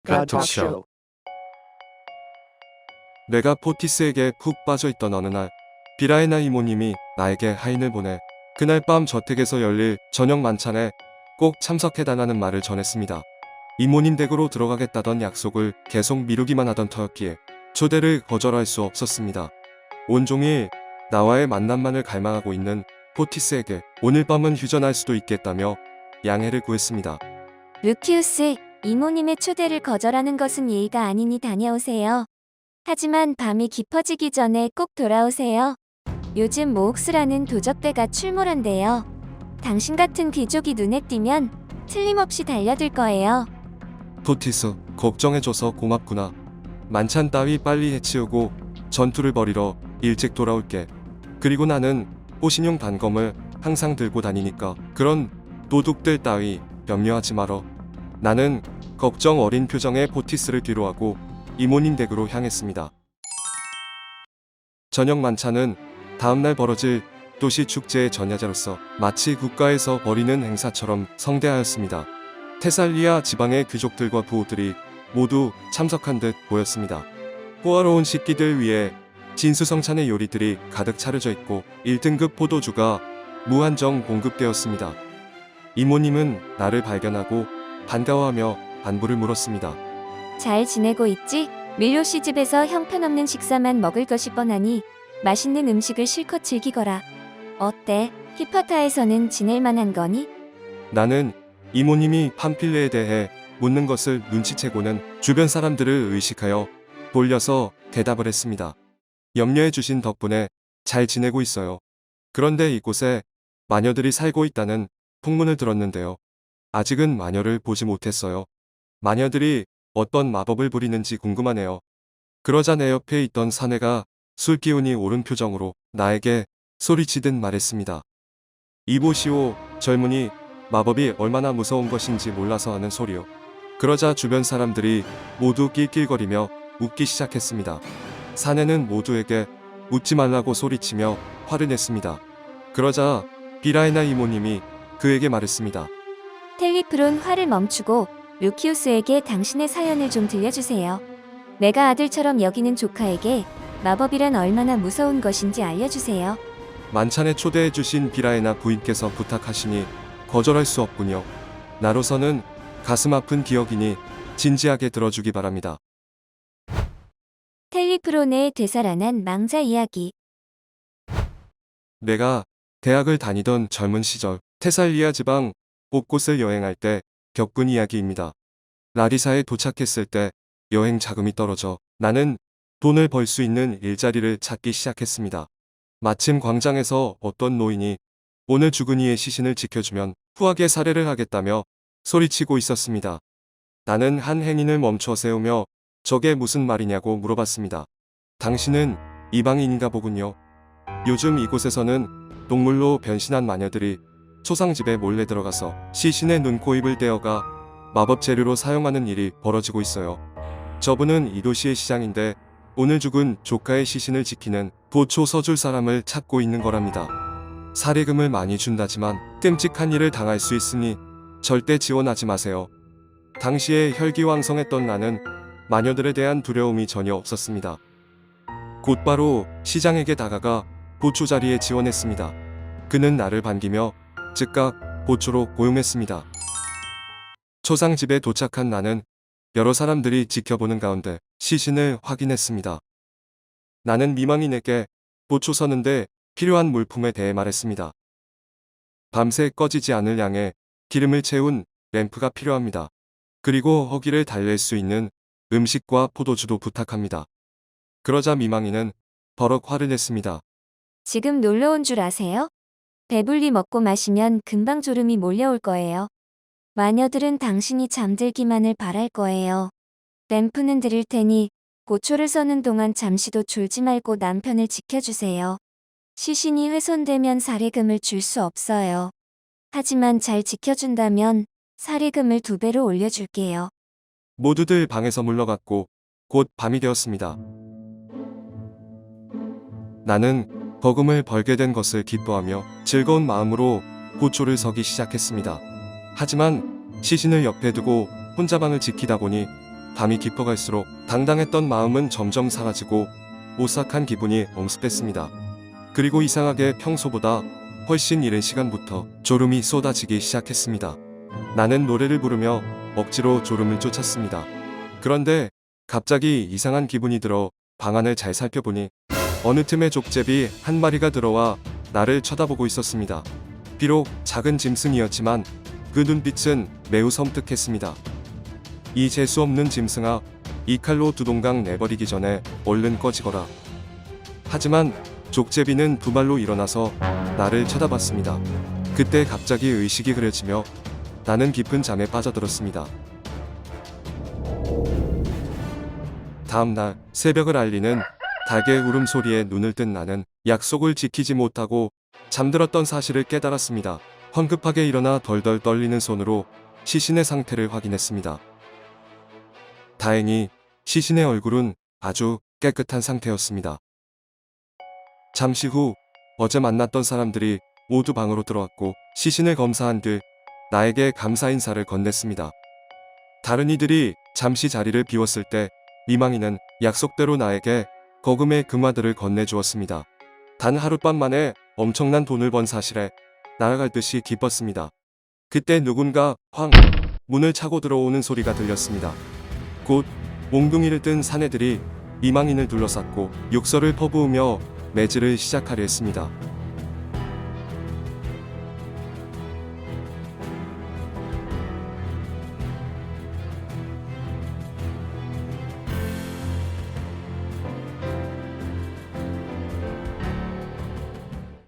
God Talk Show. 내가 포티스에게 푹 빠져있던 어느 날, 비라에나 이모님이 나에게 하인을 보내 그날 밤 저택에서 열릴 저녁 만찬에 꼭 참석해달라는 말을 전했습니다. 이모님 댁으로 들어가겠다던 약속을 계속 미루기만 하던 터였기에 초대를 거절할 수 없었습니다. 온종일 나와의 만남만을 갈망하고 있는 포티스에게 오늘 밤은 휴전할 수도 있겠다며 양해를 구했습니다. 루키우스, 이모님의 초대를 거절하는 것은 예의가 아니니 다녀오세요. 하지만 밤이 깊어지기 전에 꼭 돌아오세요. 요즘 모옥스라는 도적대가 출몰한대요. 당신 같은 귀족이 눈에 띄면 틀림없이 달려들 거예요. 포티스, 걱정해줘서 고맙구나. 만찬 따위 빨리 해치우고 전투를 벌이러 일찍 돌아올게. 그리고 나는 호신용 단검을 항상 들고 다니니까 그런 도둑들 따위 염려하지 말어. 나는 걱정 어린 표정의 포티스를 뒤로하고 이모님 댁으로 향했습니다. 저녁 만찬은 다음날 벌어질 도시 축제의 전야제로서 마치 국가에서 벌이는 행사처럼 성대하였습니다. 테살리아 지방의 귀족들과 부호들이 모두 참석한 듯 보였습니다. 호화로운 식기들 위에 진수성찬의 요리들이 가득 차려져 있고 1등급 포도주가 무한정 공급되었습니다. 이모님은 나를 발견하고 반가워하며 안부를 물었습니다. 잘 지내고 있지? 밀로씨 집에서 형편없는 식사만 먹을 것이 뻔하니 맛있는 음식을 실컷 즐기거라. 어때? 히퍼타에서는 지낼 만한 거니? 나는 이모님이 팜필레에 대해 묻는 것을 눈치채고는 주변 사람들을 의식하여 돌려서 대답을 했습니다. 염려해 주신 덕분에 잘 지내고 있어요. 그런데 이곳에 마녀들이 살고 있다는 풍문을 들었는데요. 아직은 마녀를 보지 못했어요. 마녀들이 어떤 마법을 부리는지 궁금하네요. 그러자 내 옆에 있던 사내가 술 기운이 오른 표정으로 나에게 소리치듯 말했습니다. 이보시오, 젊은이, 마법이 얼마나 무서운 것인지 몰라서 하는 소리요. 그러자 주변 사람들이 모두 낄낄거리며 웃기 시작했습니다. 사내는 모두에게 웃지 말라고 소리치며 화를 냈습니다. 그러자 비라에나 이모님이 그에게 말했습니다. 텔리프론 화를 멈추고 루키우스에게 당신의 사연을 좀 들려주세요. 내가 아들처럼 여기는 조카에게 마법이란 얼마나 무서운 것인지 알려주세요. 만찬에 초대해 주신 비라에나 부인께서 부탁하시니 거절할 수 없군요. 나로서는 가슴 아픈 기억이니 진지하게 들어주기 바랍니다. 텔리프론의 되살아난 망자 이야기. 내가 대학을 다니던 젊은 시절 테살리아 지방 곳곳을 여행할 때 겪은 이야기입니다. 라리사에 도착했을 때 여행 자금이 떨어져 나는 돈을 벌 수 있는 일자리를 찾기 시작했습니다. 마침 광장에서 어떤 노인이 오늘 죽은 이의 시신을 지켜주면 후하게 살해를 하겠다며 소리치고 있었습니다. 나는 한 행인을 멈춰 세우며 저게 무슨 말이냐고 물어봤습니다. 당신은 이방인인가 보군요. 요즘 이곳에서는 동물로 변신한 마녀들이 초상집에 몰래 들어가서 시신의 눈, 코, 입을 떼어가 마법 재료로 사용하는 일이 벌어지고 있어요. 저분은 이 도시의 시장인데 오늘 죽은 조카의 시신을 지키는 도초 서줄 사람을 찾고 있는 거랍니다. 사례금을 많이 준다지만 끔찍한 일을 당할 수 있으니 절대 지원하지 마세요. 당시에 혈기왕성했던 나는 마녀들에 대한 두려움이 전혀 없었습니다. 곧바로 시장에게 다가가 보초 자리에 지원했습니다. 그는 나를 반기며 즉각 보초로 고용했습니다. 초상집에 도착한 나는 여러 사람들이 지켜보는 가운데 시신을 확인했습니다. 나는 미망인에게 보초 서는데 필요한 물품에 대해 말했습니다. 밤새 꺼지지 않을 양의 기름을 채운 램프가 필요합니다. 그리고 허기를 달랠 수 있는 음식과 포도주도 부탁합니다. 그러자 미망인은 버럭 화를 냈습니다. 지금 놀러 온 줄 아세요? 배불리 먹고 마시면 금방 졸음이 몰려올 거예요. 마녀들은 당신이 잠들기만을 바랄 거예요. 램프는 드릴 테니 고초를 서는 동안 잠시도 졸지 말고 남편을 지켜주세요. 시신이 훼손되면 사례금을 줄 수 없어요. 하지만 잘 지켜준다면 사례금을 2배로 올려줄게요. 모두들 방에서 물러갔고 곧 밤이 되었습니다. 나는 버금을 벌게 된 것을 기뻐하며 즐거운 마음으로 고초를 서기 시작했습니다. 하지만 시신을 옆에 두고 혼자 방을 지키다 보니 밤이 깊어갈수록 당당했던 마음은 점점 사라지고 오싹한 기분이 엄습했습니다. 그리고 이상하게 평소보다 훨씬 이른 시간부터 졸음이 쏟아지기 시작했습니다. 나는 노래를 부르며 억지로 졸음을 쫓았습니다. 그런데 갑자기 이상한 기분이 들어 방안을 잘 살펴보니 어느 틈에 족제비 한 마리가 들어와 나를 쳐다보고 있었습니다. 비록 작은 짐승이었지만 그 눈빛은 매우 섬뜩했습니다. 이 재수없는 짐승아, 이 칼로 두 동강 내버리기 전에 얼른 꺼지거라. 하지만 족제비는 두 발로 일어나서 나를 쳐다봤습니다. 그때 갑자기 의식이 그려지며 나는 깊은 잠에 빠져들었습니다. 다음 날 새벽을 알리는 닭의 울음소리에 눈을 뜬 나는 약속을 지키지 못하고 잠들었던 사실을 깨달았습니다. 황급하게 일어나 덜덜 떨리는 손으로 시신의 상태를 확인했습니다. 다행히 시신의 얼굴은 아주 깨끗한 상태였습니다. 잠시 후 어제 만났던 사람들이 모두 방으로 들어왔고 시신을 검사한 뒤 나에게 감사 인사를 건넸습니다. 다른 이들이 잠시 자리를 비웠을 때 미망이는 약속대로 나에게 거금의 금화들을 건네주었습니다. 단 하룻밤 만에 엄청난 돈을 번 사실에 날아갈 듯이 기뻤습니다. 그때 누군가 쾅 문을 차고 들어오는 소리가 들렸습니다. 곧 몽둥이를 든 사내들이 미망인을 둘러쌌고 욕설을 퍼부으며 매질을 시작하려 했습니다.